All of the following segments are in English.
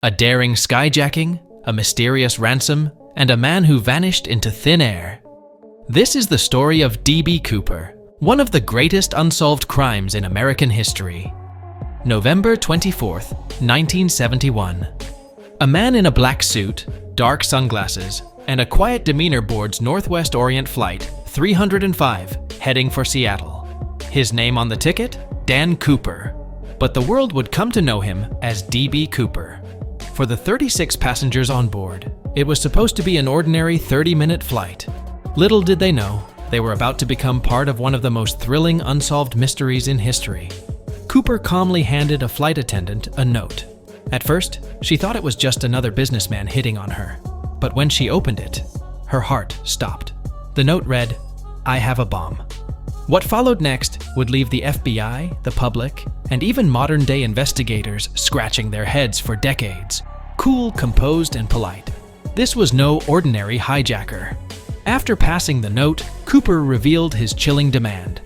a daring skyjacking, a mysterious ransom, and a man who vanished into thin air. This is the story of D.B. Cooper, one of the greatest unsolved crimes in American history. November 24, 1971. A man in a black suit, dark sunglasses, and a quiet demeanor boards Northwest Orient Flight 305, heading for Seattle. His name on the ticket? Dan Cooper. But the world would come to know him as D.B. Cooper. For the 36 passengers on board, it was supposed to be an ordinary 30-minute flight. Little did they know, they were about to become part of one of the most thrilling unsolved mysteries in history. Cooper calmly handed a flight attendant a note. At first, she thought it was just another businessman hitting on her. But when she opened it, her heart stopped. The note read, "I have a bomb." What followed next would leave the FBI, the public, and even modern-day investigators scratching their heads for decades. Cool, composed, and polite. This was no ordinary hijacker. After passing the note, Cooper revealed his chilling demand: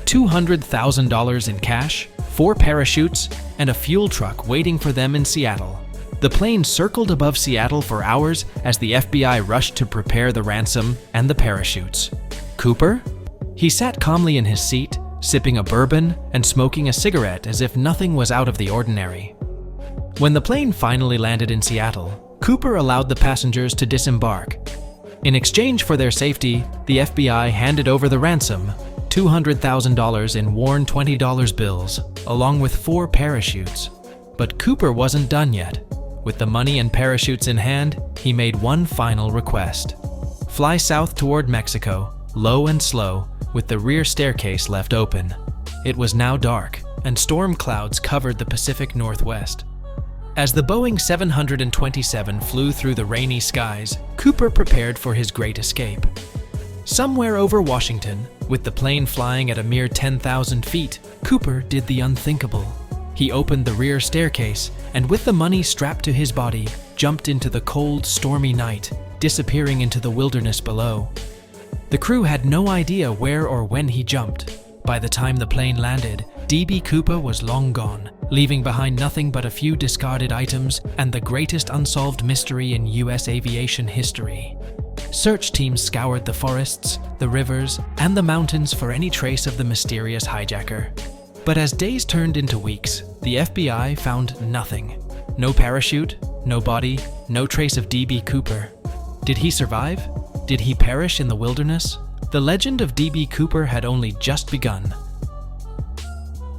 $200,000 in cash, 4 parachutes, and a fuel truck waiting for them in Seattle. The plane circled above Seattle for hours as the FBI rushed to prepare the ransom and the parachutes. Cooper? He sat calmly in his seat, sipping a bourbon and smoking a cigarette as if nothing was out of the ordinary. When the plane finally landed in Seattle, Cooper allowed the passengers to disembark. In exchange for their safety, the FBI handed over the ransom, $200,000 in worn $20 bills, along with 4 parachutes. But Cooper wasn't done yet. With the money and parachutes in hand, he made one final request: fly south toward Mexico, low and slow, with the rear staircase left open. It was now dark, and storm clouds covered the Pacific Northwest. As the Boeing 727 flew through the rainy skies, Cooper prepared for his great escape. Somewhere over Washington, with the plane flying at a mere 10,000 feet, Cooper did the unthinkable. He opened the rear staircase, and with the money strapped to his body, jumped into the cold, stormy night, disappearing into the wilderness below. The crew had no idea where or when he jumped. By the time the plane landed, D.B. Cooper was long gone, leaving behind nothing but a few discarded items and the greatest unsolved mystery in U.S. aviation history. Search teams scoured the forests, the rivers, and the mountains for any trace of the mysterious hijacker. But as days turned into weeks, the FBI found nothing. No parachute, no body, no trace of D.B. Cooper. Did he survive? Did he perish in the wilderness? The legend of D.B. Cooper had only just begun.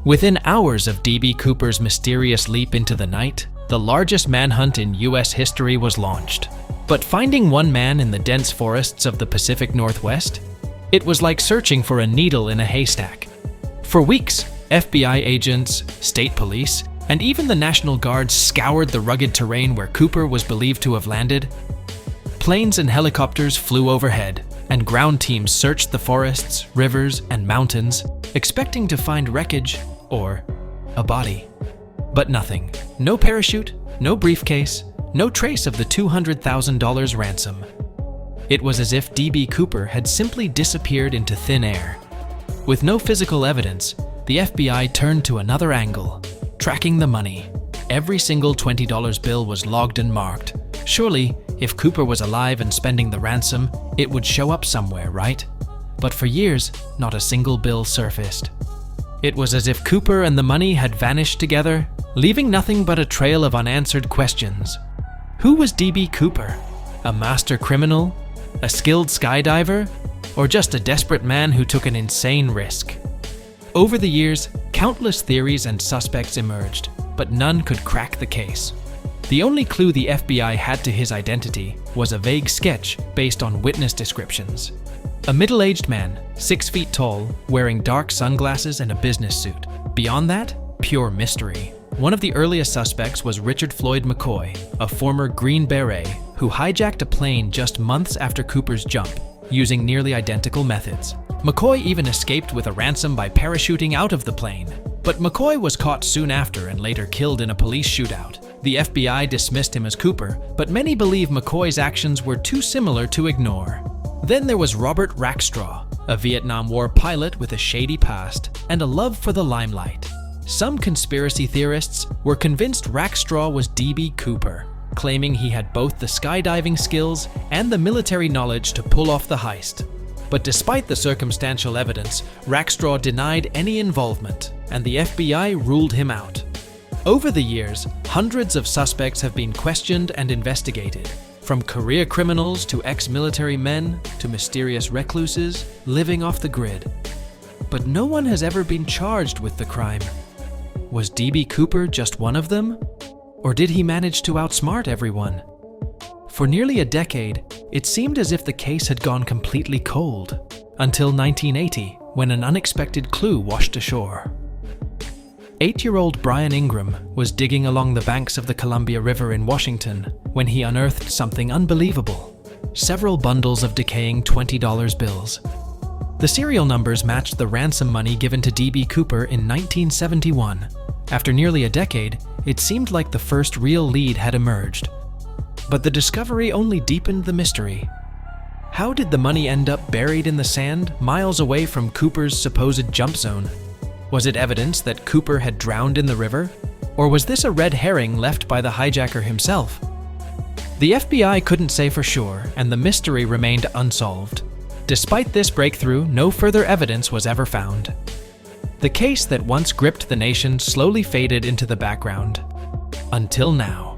Within hours of D.B. Cooper's mysterious leap into the night, the largest manhunt in U.S. history was launched. But finding one man in the dense forests of the Pacific Northwest? It was like searching for a needle in a haystack. For weeks, FBI agents, state police, and even the National Guard scoured the rugged terrain where Cooper was believed to have landed. Planes and helicopters flew overhead, and ground teams searched the forests, rivers, and mountains, expecting to find wreckage or a body. But nothing. No parachute, no briefcase, no trace of the $200,000 ransom. It was as if D.B. Cooper had simply disappeared into thin air. With no physical evidence, the FBI turned to another angle, tracking the money. Every single $20 bill was logged and marked. Surely, if Cooper was alive and spending the ransom, it would show up somewhere, right? But for years, not a single bill surfaced. It was as if Cooper and the money had vanished together, leaving nothing but a trail of unanswered questions. Who was D.B. Cooper? A master criminal? A skilled skydiver? Or just a desperate man who took an insane risk? Over the years, countless theories and suspects emerged, but none could crack the case. The only clue the FBI had to his identity was a vague sketch based on witness descriptions. A middle-aged man, 6 feet tall, wearing dark sunglasses and a business suit. Beyond that, pure mystery. One of the earliest suspects was Richard Floyd McCoy, a former Green Beret who hijacked a plane just months after Cooper's jump, using nearly identical methods. McCoy even escaped with a ransom by parachuting out of the plane. But McCoy was caught soon after and later killed in a police shootout. The FBI dismissed him as Cooper, but many believe McCoy's actions were too similar to ignore. Then there was Robert Rackstraw, a Vietnam War pilot with a shady past and a love for the limelight. Some conspiracy theorists were convinced Rackstraw was D.B. Cooper, claiming he had both the skydiving skills and the military knowledge to pull off the heist. But despite the circumstantial evidence, Rackstraw denied any involvement, and the FBI ruled him out. Over the years, hundreds of suspects have been questioned and investigated, from career criminals to ex-military men to mysterious recluses living off the grid. But no one has ever been charged with the crime. Was D.B. Cooper just one of them? Or did he manage to outsmart everyone? For nearly a decade, it seemed as if the case had gone completely cold, until 1980, when an unexpected clue washed ashore. 8-year-old Brian Ingram was digging along the banks of the Columbia River in Washington when he unearthed something unbelievable: several bundles of decaying $20 bills. The serial numbers matched the ransom money given to D.B. Cooper in 1971. After nearly a decade, it seemed like the first real lead had emerged. But the discovery only deepened the mystery. How did the money end up buried in the sand, miles away from Cooper's supposed jump zone? Was it evidence that Cooper had drowned in the river? Or was this a red herring left by the hijacker himself? The FBI couldn't say for sure, and the mystery remained unsolved. Despite this breakthrough, no further evidence was ever found. The case that once gripped the nation slowly faded into the background. Until now.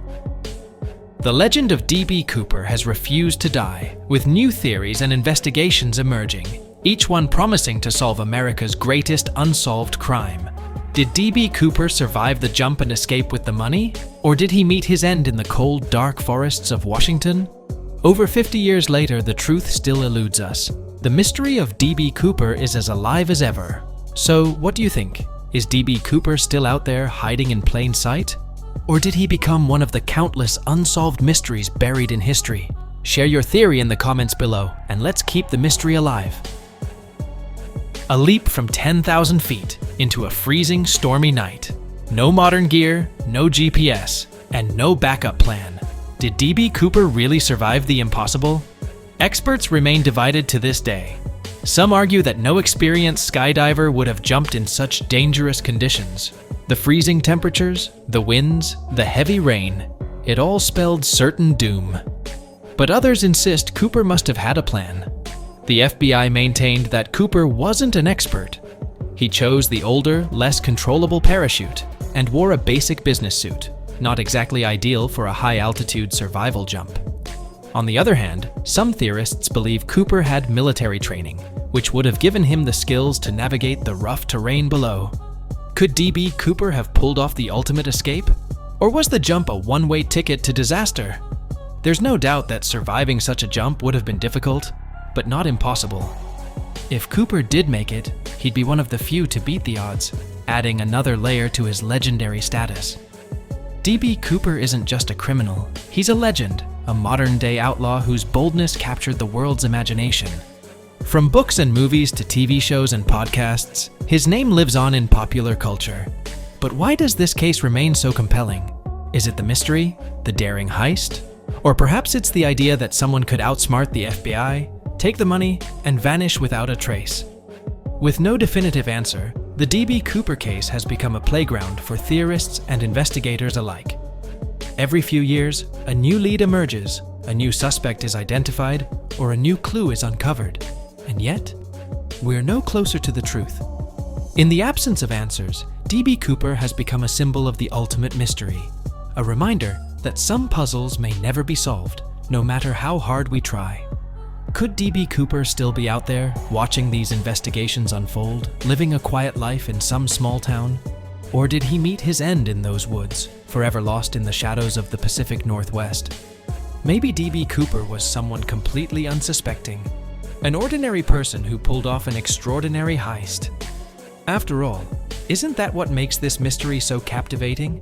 The legend of D.B. Cooper has refused to die, with new theories and investigations emerging, each one promising to solve America's greatest unsolved crime. Did D.B. Cooper survive the jump and escape with the money? Or did he meet his end in the cold, dark forests of Washington? Over 50 years later, the truth still eludes us. The mystery of D.B. Cooper is as alive as ever. So, what do you think? Is D.B. Cooper still out there hiding in plain sight? Or did he become one of the countless unsolved mysteries buried in history? Share your theory in the comments below, and let's keep the mystery alive. A leap from 10,000 feet into a freezing, stormy night. No modern gear, no GPS, and no backup plan. Did D.B. Cooper really survive the impossible? Experts remain divided to this day. Some argue that no experienced skydiver would have jumped in such dangerous conditions. The freezing temperatures, the winds, the heavy rain, it all spelled certain doom. But others insist Cooper must have had a plan. The FBI maintained that Cooper wasn't an expert. He chose the older, less controllable parachute and wore a basic business suit, not exactly ideal for a high-altitude survival jump. On the other hand, some theorists believe Cooper had military training, which would have given him the skills to navigate the rough terrain below. Could D.B. Cooper have pulled off the ultimate escape? Or was the jump a one-way ticket to disaster? There's no doubt that surviving such a jump would have been difficult, but not impossible. If Cooper did make it, he'd be one of the few to beat the odds, adding another layer to his legendary status. D.B. Cooper isn't just a criminal, he's a legend, a modern-day outlaw whose boldness captured the world's imagination. From books and movies to TV shows and podcasts, his name lives on in popular culture. But why does this case remain so compelling? Is it the mystery, the daring heist? Or perhaps it's the idea that someone could outsmart the FBI, take the money, and vanish without a trace? With no definitive answer, the D.B. Cooper case has become a playground for theorists and investigators alike. Every few years, a new lead emerges, a new suspect is identified, or a new clue is uncovered. And yet, we're no closer to the truth. In the absence of answers, D.B. Cooper has become a symbol of the ultimate mystery, a reminder that some puzzles may never be solved, no matter how hard we try. Could D.B. Cooper still be out there, watching these investigations unfold, living a quiet life in some small town? Or did he meet his end in those woods, forever lost in the shadows of the Pacific Northwest? Maybe D.B. Cooper was someone completely unsuspecting, an ordinary person who pulled off an extraordinary heist. After all, isn't that what makes this mystery so captivating?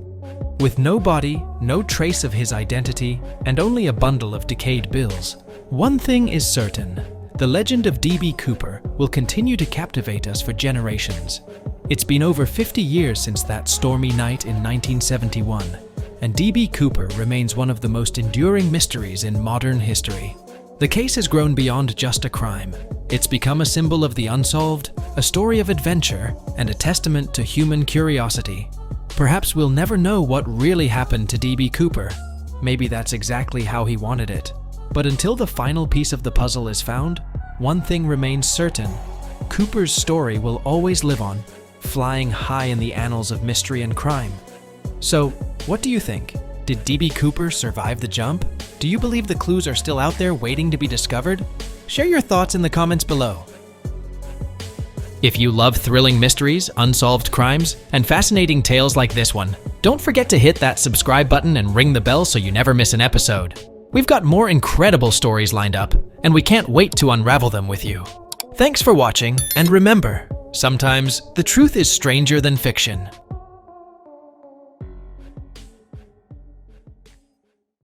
With no body, no trace of his identity, and only a bundle of decayed bills, one thing is certain: the legend of D.B. Cooper will continue to captivate us for generations. It's been over 50 years since that stormy night in 1971, and D.B. Cooper remains one of the most enduring mysteries in modern history. The case has grown beyond just a crime. It's become a symbol of the unsolved, a story of adventure, and a testament to human curiosity. Perhaps we'll never know what really happened to D.B. Cooper. Maybe that's exactly how he wanted it. But until the final piece of the puzzle is found, one thing remains certain. Cooper's story will always live on, flying high in the annals of mystery and crime. So, what do you think? Did D.B. Cooper survive the jump? Do you believe the clues are still out there waiting to be discovered? Share your thoughts in the comments below. If you love thrilling mysteries, unsolved crimes, and fascinating tales like this one, don't forget to hit that subscribe button and ring the bell so you never miss an episode. We've got more incredible stories lined up, and we can't wait to unravel them with you. Thanks for watching, and remember, sometimes the truth is stranger than fiction.